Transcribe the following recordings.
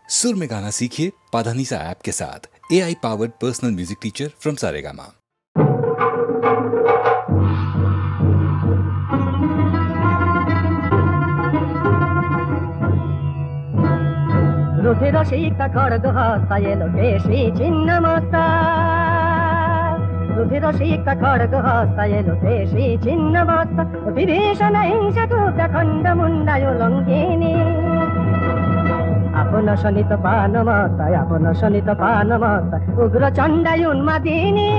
सुर में गाना सीखिए पाधानीसा ऐप के साथ। AI powered personal music teacher from Saregama. रुधिर शीत खड्ग हस्ता एलो केशी छिन्न मस्ता रुधिर शीत खड्ग हस्ता एलो केशी छिन्न मस्ता विभीषण हिंसा टुप्त खण्ड मुण्डायो लङ्किनी आपन शनित पान मस्ता आपन शनित पान मस्ता उग्र चण्डायो उन्मादिनी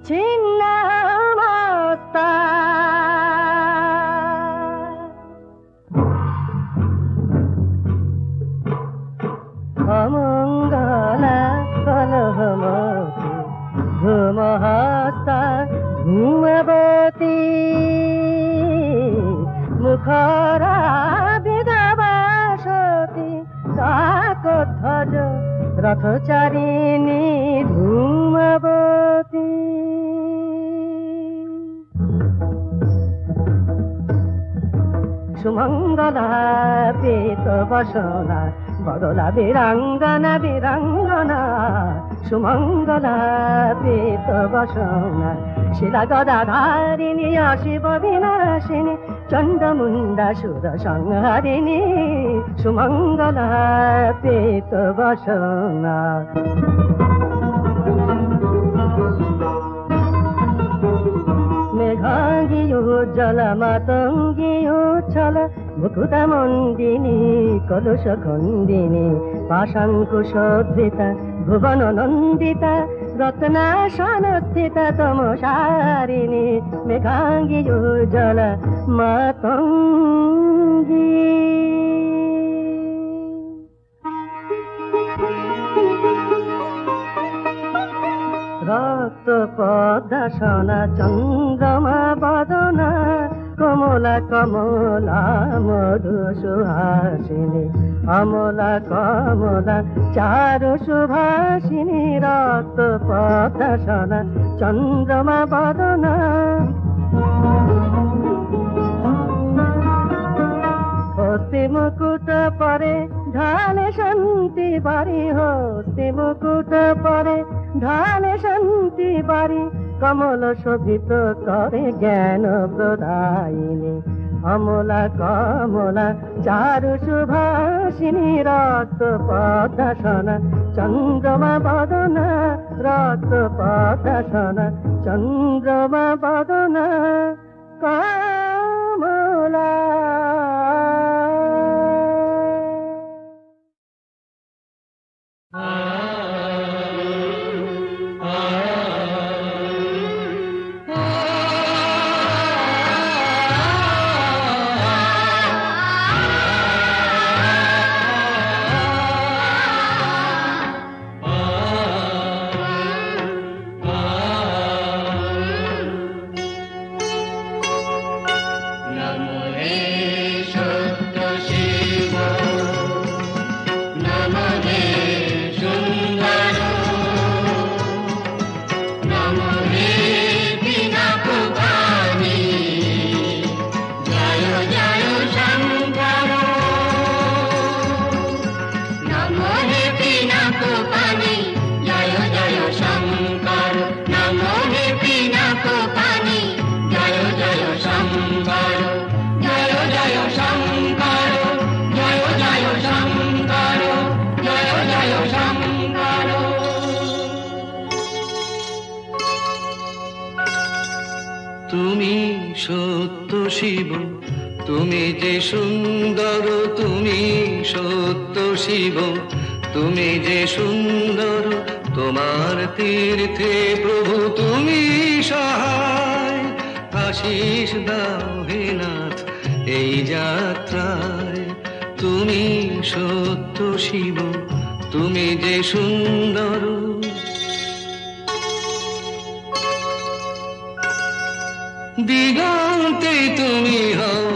छिन्न मस्ता अमङ्गला कलहमती धूमहस्ता धूमवती मुखरा विधवा सती काकध्वज रथचारिणी धूमवती सुमङ्गला पीतवसना बदला वीराङ्गना वीराङ्गना सुमङ्गला पीतवसना शिला गदाधारिणी शिव विनाशिनी चण्डमुण्डा सुर संहारिणी सुमङ्गला पीतवसना मेघाङ्गियो जलमातङ्गियो छल मुकुटमण्डिनी कलुषखण्डिनी पाशाङ्कुशोद्धृता भुवननन्दिता रत्नासनस्थिता तमसारिणी मेघाङ्गियो जलमातङ्गी रक्त पद्मसना चन्द्रमा बदना कमला कमला मधु सुहासिनी अमला कमला चारु सुभासिनी रक्त पद्मसना चन्द्रमा बदना हस्ती मुकुट परे ढाले शान्ति बारी हस्ती मुकुट परे ढाले शान्ति बारी कमल शोभित करे ज्ञान प्रदायिनी अमला कमला चारु सुभासिनी रक्त पद्मसना चन्द्रमा बदना रक्त पद्मसना चन्द्रमा बदना कमला তুমি সত্য শিব তুমি যে সুন্দর তুমি সত্য শিব তুমি যে সুন্দর তোমার তীর্থে প্রভু তুমি সহায় আশীষ দাও হে নাথ এই যাত্রায় তুমি সত্য শিব তুমি যে সুন্দর দিগন্তে তুমি হও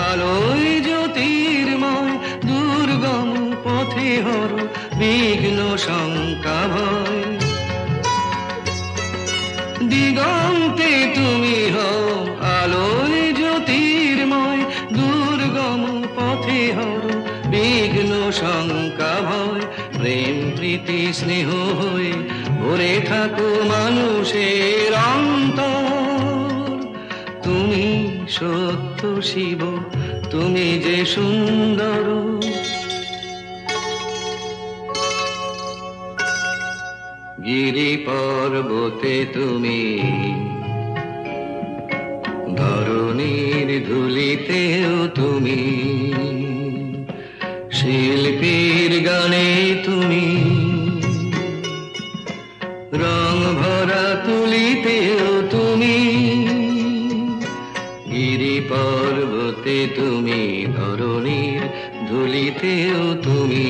আলোয় জ্যোতির্ময় দুর্গম পথে হর বিঘ্ন শঙ্কা ভয় দিগন্তে তুমি হও আলোয় জ্যোতির্ময় দুর্গম পথে হর বিঘ্ন শঙ্কা ভয় প্রেম প্রীতি স্নেহ হয়ে ভরে থাকো মানুষের অন্তর। তুমি সত্য শিব, তুমি যে সুন্দর। গিরি পর্বতে তুমি, ধরণীর ধুলিতেও তুমি, শিল্পীর গানে তুমি, রং ভরা তুলিতেও তুমি। গিরি পর্বতে তুমি, ধরণীর ধুলিতেও তুমি,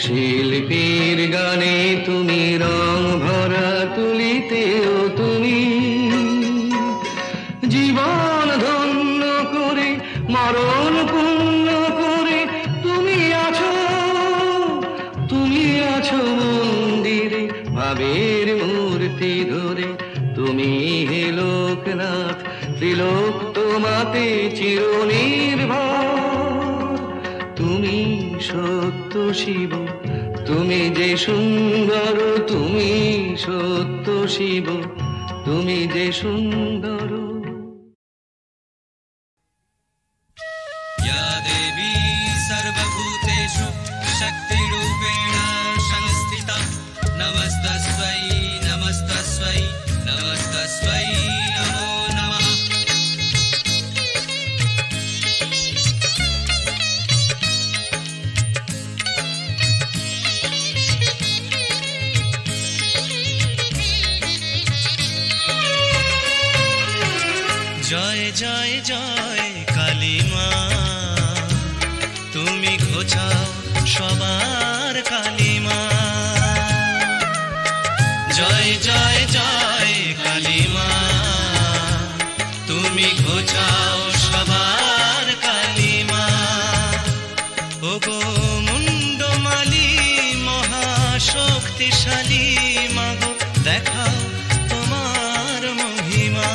শিল্পীর গানে তুমি, রং ভরা তুলিতেও তুমি। জীবন ধন্য করে মরণ পূর্ণ করে তুমি আছো, তুমি আছো মন্দিরে ভাবের মূর্তি ধরে। তুমি হে লোকনাথ, ত্রিলোক তোমাতে চিরনির্ভর। তুমি সত্য শিব, তুমি যে সুন্দর। তুমি সত্য শিব, তুমি যে সুন্দর। या देवी सर्वभूतेषु शक्तिरूपेण संस्थिता नमस्तस्मै नमस्तस्मै नमस्तस्मै नमो नमः। জয় জয় জয় কালী মা, তুমি ঘোচাও সবার কালী মা। জয় জয় জয় কালী মা, তুমি ঘোচাও সবার কালী মা। ওগো মুন্ডমালি মহাশক্তিশালী মাগো, দেখাও তোমার মহিমা।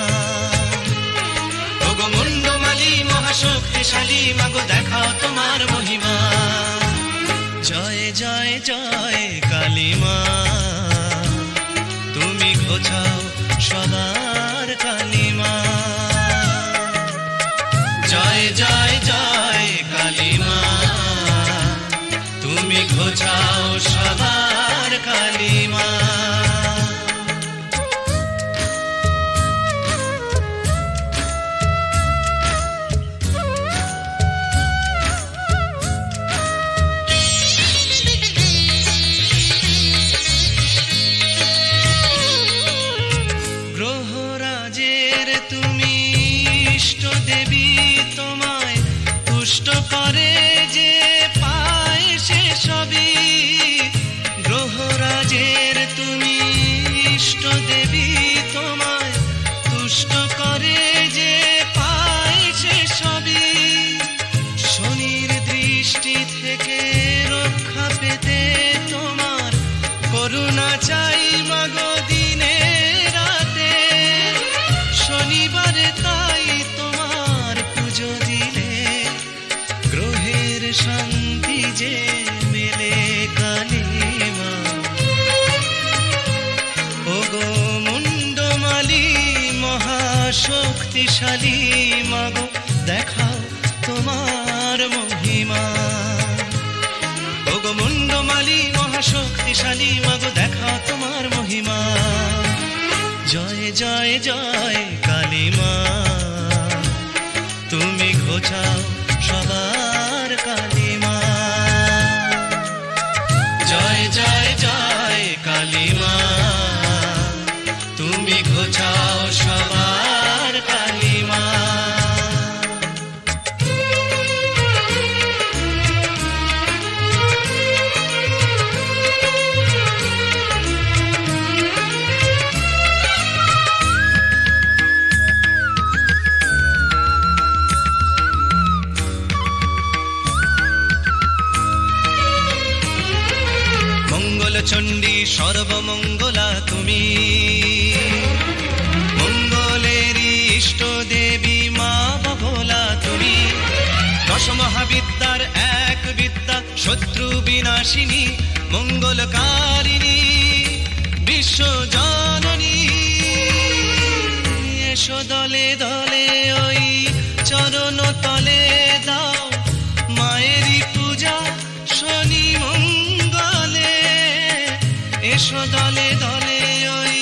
ওগো মুন্ডমালি মহাশক্তিশালী মাগো, দেখাও তোমার মহিমা। জয় জয় জয় কালী মা, তুমি ঘোচাও সবার কালী মা। জয় জয় জয় কালী মা, তুমি ঘোচাও সবার কালী মা। গ্রহরাজের তুমি ইষ্ট দেবী, তোমায় তুষ্ট করে যে পায় সে সবই। গ্রহরাজের তুমি ইষ্ট দেবী, তোমায় তুষ্ট করে যে পায় সে সবই। শনির দৃষ্টি থেকে রক্ষা পেতে তোমার করুণা চাই মাগো দিনে রাতে। শনিবারে তাই তোমার পুজো দিলে গ্রহের শান্তি যে মেলে কালী মা। ওগো মুন্ডমালি মহাশক্তিশালী মাগো, দেখাও তোমার মহিমা। ওগো মুন্ডমালি মহাশক্তিশালী মাগো, দেখাও তোমার মহিমা। জয় জয় জয় কালী মা, তুমি ঘোচাও সবার কালী মা। জয় জয় জয় কালী মা, তুমি ঘোচাও সবার কালী মা। চণ্ডী সর্বমঙ্গলা তুমি, মঙ্গলেরই ইষ্ট দেবী মা বগলা তুমি। দশ মহাবিদ্যার এক শত্রু বিনাশিনী মঙ্গলকারিণী বিশ্ব জননী এসো দলে দলে ওই চরণ তলে দাও মায়েরই পূজা শনি মঙ্গলে এসো দলে দলে ওই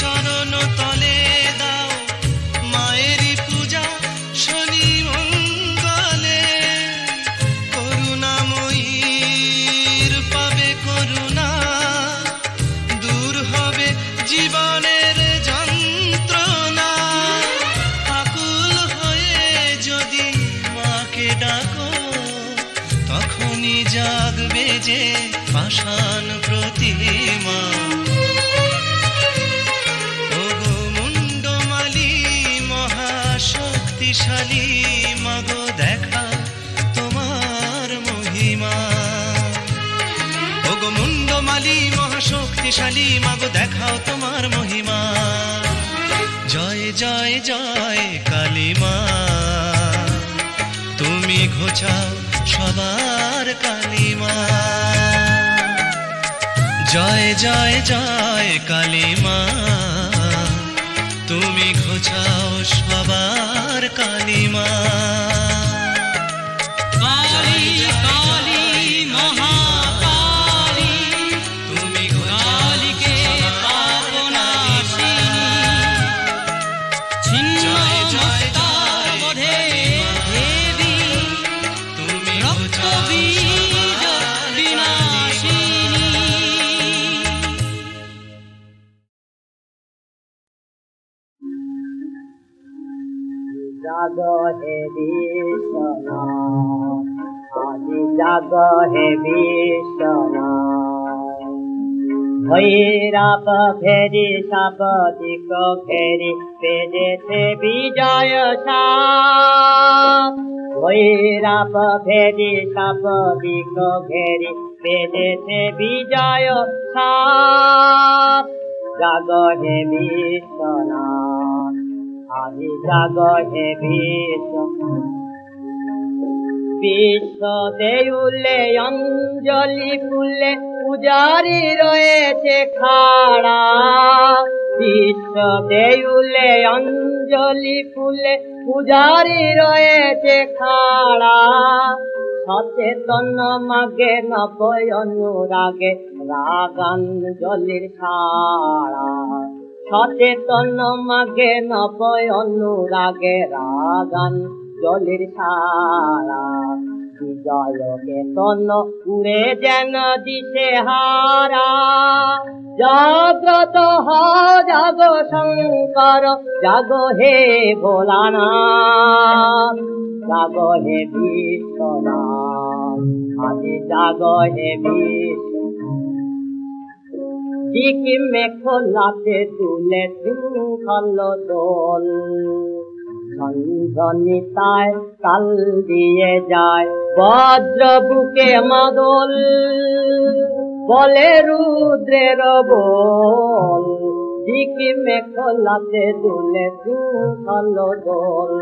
চরণ তলে দাও মায়েরই পূজা শনি মঙ্গলে করুণাময়ীর পাবে করুণা দূর হবে জীবনের যন্ত্রণা আকুল হয়ে যদি মাকে ডাকো তখনই জাগবে যে পাষাণ প্রতিমা ওগো মুন্ডমালী মহাশক্তিশালী মাগো দেখা তোমার মহিমা ওগো মুন্ডমালী মহাশক্তিশালী মাগো দেখাও তোমার মহিমা জয় জয় জয় কালী মা তুমি ঘোচাও সবার কালী মা জয় জয় জয় কালী মা তুমি ঘোচাও সবার কালী মা কালী কালী মহাকালী তুমি কালীকে পাবনাশিনী ছিন্ন মস্তাবধে দেবী তুমি রক্তবীজ বিনাশিনী জাগ হে বিশ্বনাথ আজি জাগ হে বিশ্বনাথ ভৈরব ঘেরি সব দিক ঘেরি পেজেছে বিজয় সাপ ভৈরব ঘেরি সব দিক ঘেরি পেজেছে বিজয় সাপ জাগ হে বিশ্বনাথ আজি জাগ হে বিশ্ব দেউলে অঞ্জলি ফুলে পূজারি রয়েছে খাড়া বিশ্ব দেউলে অঞ্জলি ফুলে পূজারি রয়েছে খাড়া সচেতন মাগে নবয় অনুরাগে রাগাঞ্জলির ছাড়া সচেতন মাগে নবয় অনুরাগে রাগাঞ্জলির ছাড়া বিজয় কেতন উড়ে যেন দিশে হারা জাগ্রত হ জাগ শঙ্কর জাগ হে ভোলানাথ জাগ হে বিশ্বনাথ আজি জাগ হে দিকি মেখলাতে তুলে শৃঙ্খল দোল ঝঞ্ঝনিতায় তাল দিয়ে যায় বজ্র বুকে মাদল বলে রুদ্রের বল দিকি মেখলাতে তুলে শৃঙ্খল দোল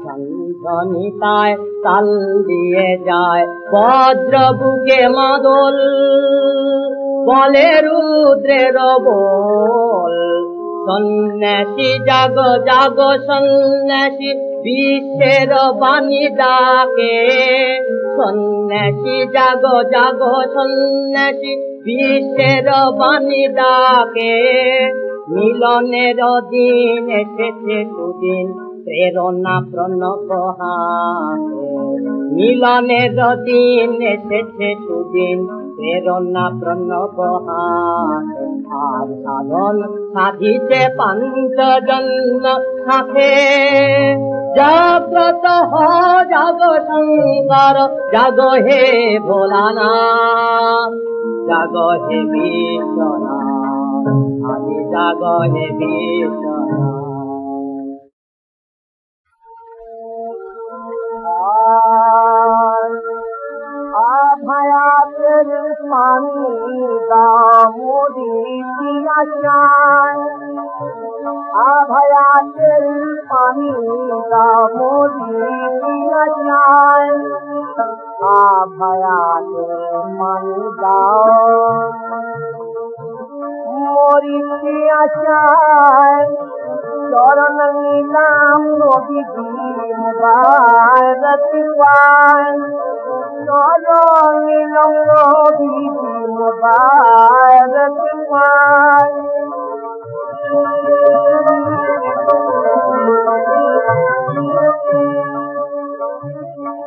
ঝঞ্ঝনিতায় তাল দিয়ে যায় বজ্র বুকে মাদল বলে রুদ্রের বল সন্ন্যাসী জাগ জাগ সন্ন্যাসী বিশ্বের বাণী ডাকে সন্ন্যাসী জাগ জাগ সন্ন্যাসী বিশ্বের বাণী ডাকে মিলনের দিন এসেছে সুদিন প্রেরণা প্রণব হাতে মিলনের দিন এসেছে সুদিন প্রেরণা প্রণব হাতে আর সাধন সাধিতে পাঞ্চজন্য সাথে জাগ্রত হ জাগ শঙ্কর জাগ হে ভোলানাথ জাগ হে বিশ্বনাথ আজি জাগ হে বিশ্বনাথ আভায়াতের পানি দামোদি দিয়া চায় আভায়াতের পানি দামোদি দিয়া চায় ভয়াকে পানি দাও মরিতে আশায় চরণ নিলাম নবীজি মুবারক পায় চরণ নিলাম নবীজি মুবারক পায়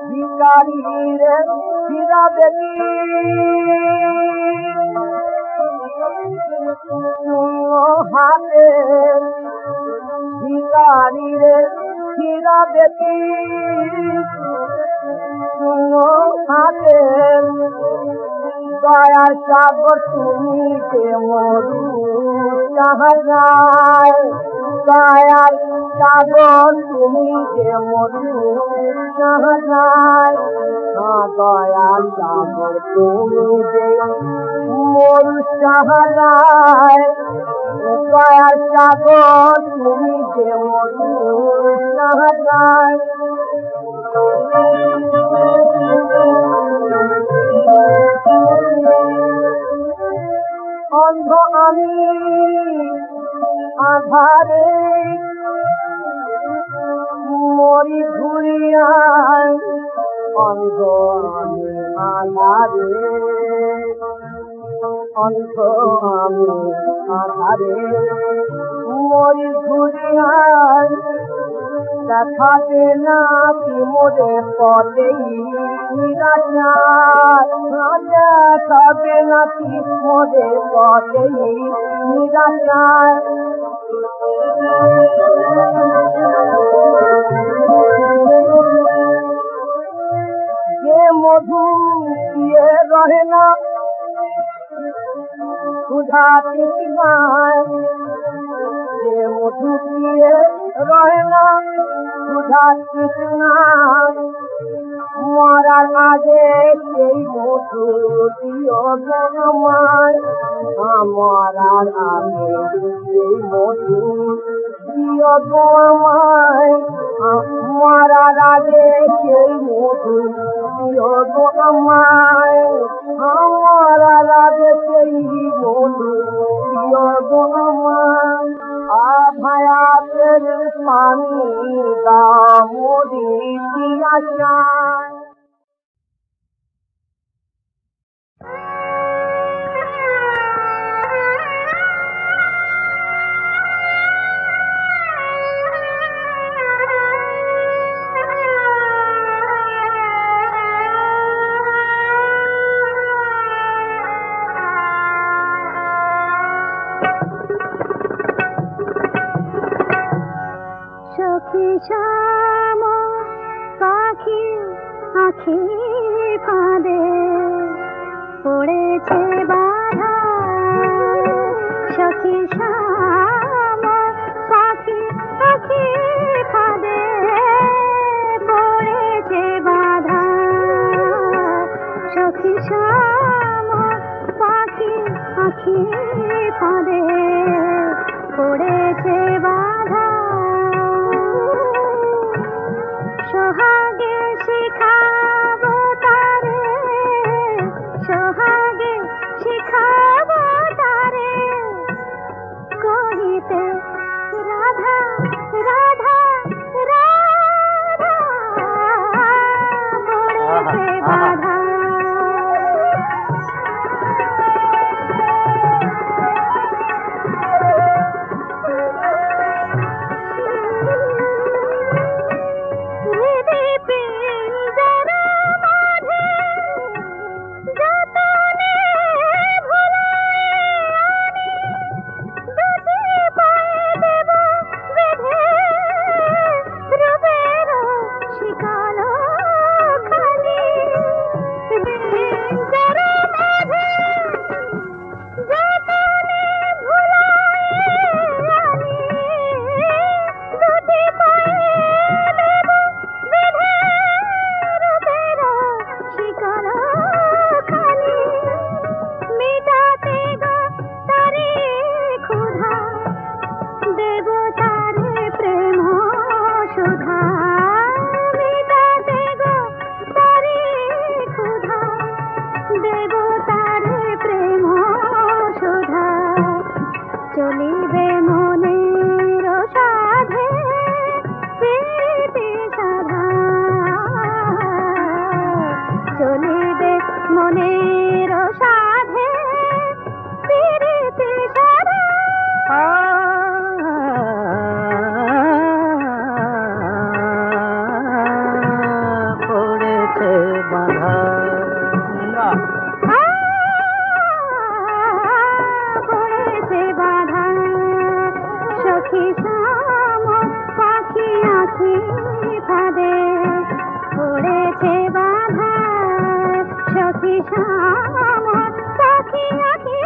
ভিকারীরে ফিরা দেখি হাতে ভিকারীরে ফিরা দেখি হাতে দয়ার সাগর তুমি যে মরু চাহায় দয়ার সাগর তুমি যে মরু চাহায় দয়ার সাগর তুমি যে মরু চাহায় দয়ার সাগর তুমি যে মরু চাহায় অন্ধ আমি আধারে মরি ঘুরিয়ায় অন্ধ আমি আধারে অন্ধ আমি আধারে মরি ঘুরিয়ায় দেখাতে না কি মোরে পদেই নিরাশায় দেখাবে না কি মোরে পদেই নিরাশায় যে মধু দিয়ে রহে না সুধা তৃষ্ণায় যে মধু দিয়ে রহে না সুধা তৃষ্ণায় মরার আগে সেই মধু দিও গণমায় মরার আগে সেই মধু দিও গণমায় মরার আগে সেই মধু দিও গণমায় মরার আগে সেই মধু দিও গণমায় আভায়াতের পানি দামোদি দিয়াশায় শ্যাম পাখি আখি ফাঁদে পড়েছে বাধা সখী শ্যাম পাখি আখি ফাঁদে পড়েছে বাধা সখী শ্যাম পাখি আখি ফাঁদে পড়েছে বাধা সোহাগে শিখাবো তারে সোহাগে শিখাবো তারে কহিতে রাধা রাধা রাধা পড়েছে বাধা চলিবে মনের সাধে প্রীতি সারা পড়েছে বাধা পড়েছে বাধা সখী শাম পাখি আঁখি ফাঁদে পড়েছে বাধা সখী শাম পাখি আঁখি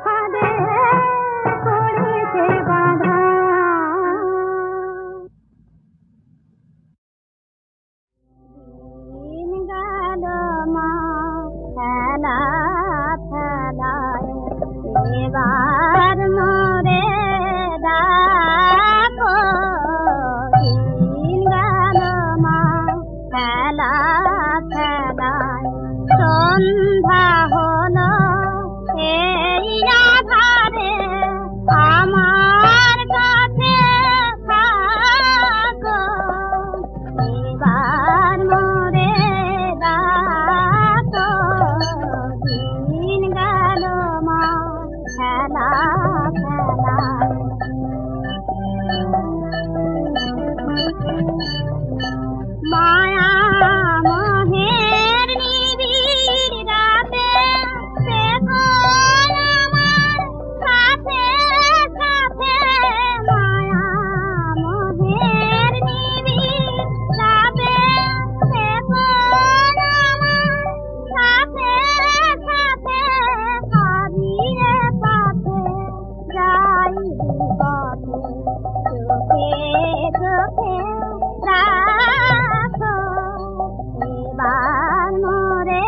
ফাঁদে পড়েছে বাধা দিন গেল মা খেলা খেলায় এবার মোরে ডাকো দিন গেল মা খেলা খেলায় সন্ধ্যা হলো এই আধারে আমার কাছে থাকো এবার মোরে ডাকো দিন গেল মা খেলা খেলায় মায়া মোহের নিবিড় রাতে সে কোন আমার সাথে সাথে মায়া মোহের নিবিড় রাতে সে কোন আমার সাথে সাথে হারিয়ে পথে যাই পথে চোখে চোখে রাখো এবার মোরে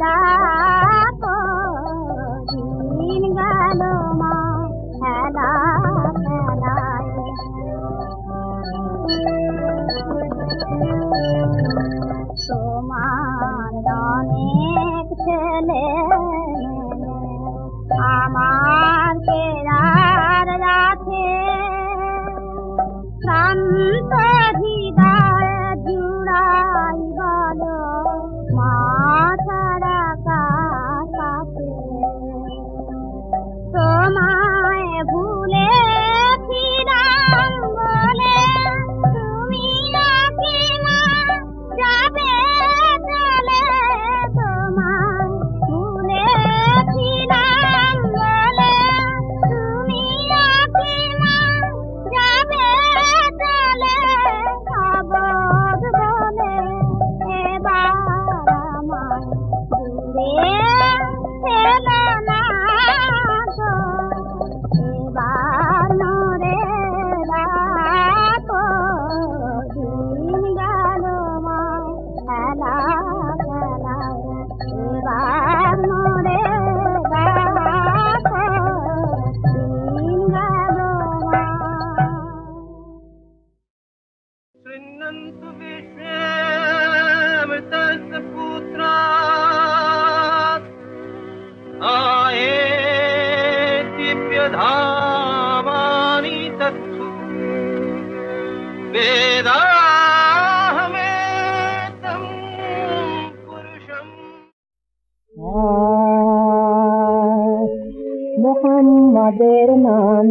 রাখো দিন গেল মা খেলা খেলায় তোমার অনেক ছেলে আমার কেরার রাখে শান্ত হৃদয় জুড়াই বলো মা ছাড়া কাছে তোমায় ভুলে ছিলাম বলে তুমি নাকি মা যাবে চলে তোমায় ভুলে ছিলাম বলে তুমি নাকি মা যাবে চলে অবোধ বলে এবার আমায় দূরে ফেলো না গো এবার মোরে রাখো দিন গেল মা খেলা খেলায় এবার মোরে রাখো দিন গেল মা शृण्वन्तु विश्वामित्रस्य पुत्रात् आयेत्युप्यधामानि तत्सु वेदाहमेतं पुरुषम् মোহাম্মদের নাম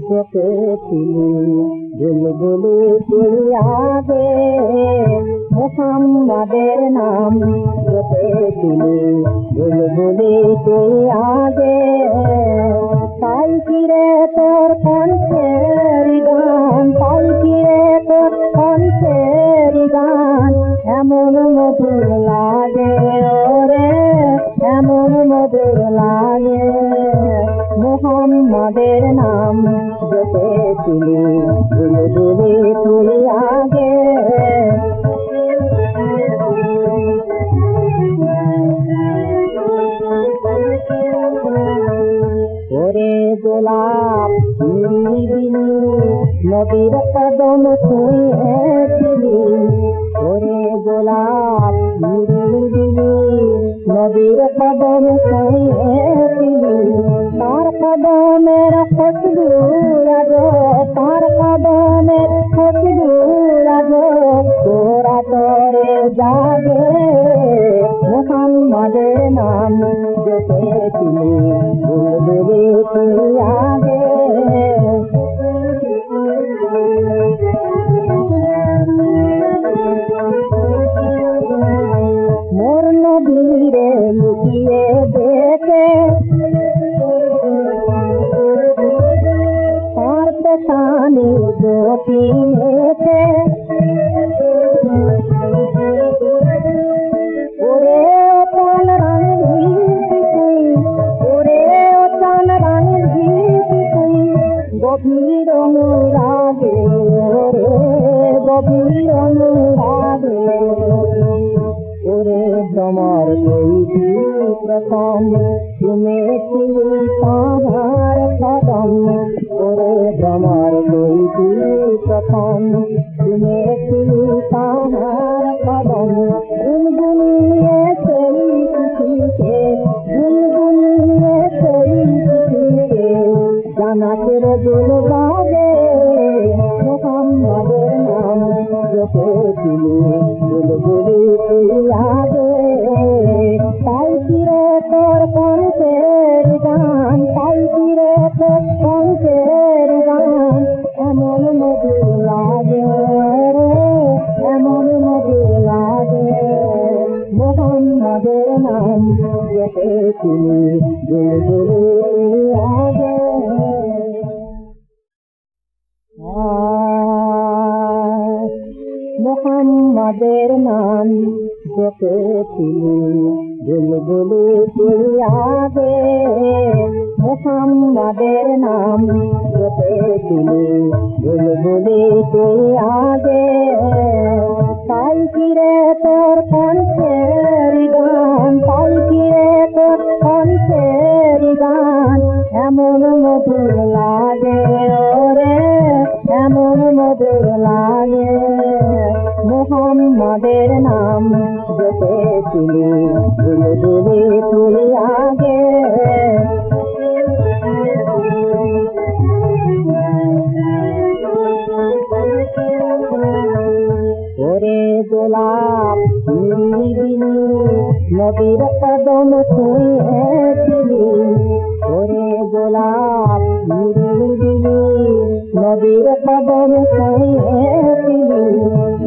জপেছিলি বুলবুলি তুলিয়াবে মোহাম্মদের নাম জপেছিলি বুলবুলি তুলিয়াবে তাই ফিরে তোর কণ্ঠের গান তাই ফিরে তোর কণ্ঠের গান এমন মধুর লাগে ওরে এমন মধুর লাগে মোহাম্মদের নাম জপেছিলি বুলবুলি তুলিয়াবে ওরে গোলাপ নিরিবিলি নদীর কদম ছুঁয়েছিলি ওরে গোলাপ নিরিবিলি নদীর কদম ছুঁয়েছিলি তার কদমের খুশবু রাজো তার কদমের খুশবু রাজো তোরা তোরে যাবে নদীরে লুকিয়ে দেখে তার পেছানি জ্যোতি মেখে ওরে ও চান রানীর ভিড় তুই ওরে ও চান রানীর ভিড় তুই গভীর অনুরাগে ওরে গভীর অনুরাগে ওরে তোমার তৈরি প্রথম শুনেছিলি তাহার কদম ওরে তোমার তৈরি প্রথম শুনেছিলি তাহার কদম গুনগুনিয়ে সেই খুশিকে গুনগুনিয়ে সেই খুশিকে জানাতের জল বাজে মোহাম্মদের নাম জপেছিলি বুলবুলি লাগে তাই ফিরে তোর কণ্ঠের গান তাই ফিরে তোর কণ্ঠের গান এমন মধুর লাগে রে এমন মধুর লাগে মোহাম্মদের নাম জপেছিলি বুলবুলি লাগে মোহাম্মদের নাম জপেছিলি বুলবুলি লাগে মোহাম্মদের নাম জপেছিলি বুলবুলি লাগে তাই ফিরে তোর কণ্ঠের গান তাই ফিরে তোর কণ্ঠের গান এমন মধুর লাগে ওরে এমন মধুর লাগে মোহাম্মদের নাম জপেছিলি বুলবুলি লাগে ওরে গোলাপ নিরিবিলি নদীর কদম ছুঁয়েছিলি ওরে গোলাপ নিরিবিলি নদীর কদম ছুঁয়েছিলি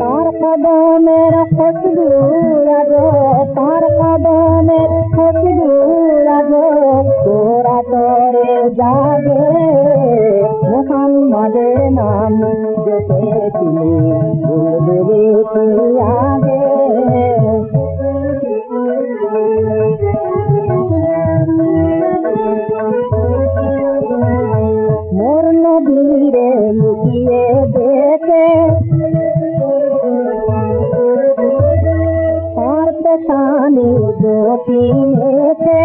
তার কদমের খুশবু লাগো তার কদমের খুশবু লাগো তোরা তোরে জাগে মোহাম্মদের নাম জপেছিলি বুলবুলি লাগে মোর নদীরে লুকিয়ে দেখে তার পেছানি জ্যোতি মেখে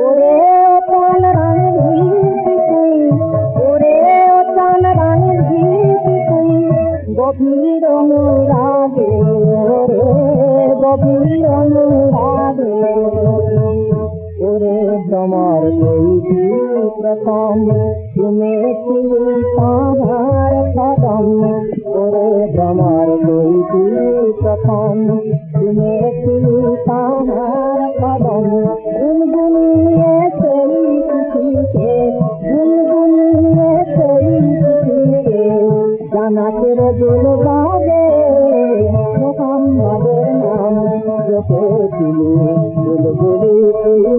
ওরে ও চান রানীর ভিড় তুই ওরে ও চান রানীর ভিড় তুই গভীর অনুরাগে ওরে গভীর অনুরাগে ওরে তোমার তৈরি প্রথম শুনেছিলি তাহার কদম ওরে তোমার তৈরি প্রথম শুনেছিলি তাহার কদম গুনগুনিয়ে সেই খুশিকে গুনগুনিয়ে সেই খুশিকে জানাতের জল বাজে মোহাম্মদের নাম জপেছিলি বুলবুলি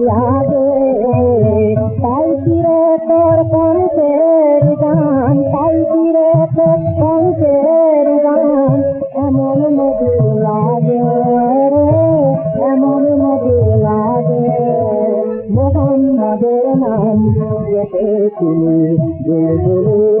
লাগে তাই ফিরে তোর কণ্ঠের গান তাই ফিরে তোর কণ্ঠের গান এমন মধুর লাগে রে এমন মধুর লাগে মোহাম্মদের নাম জপেছিলি বুলবুলি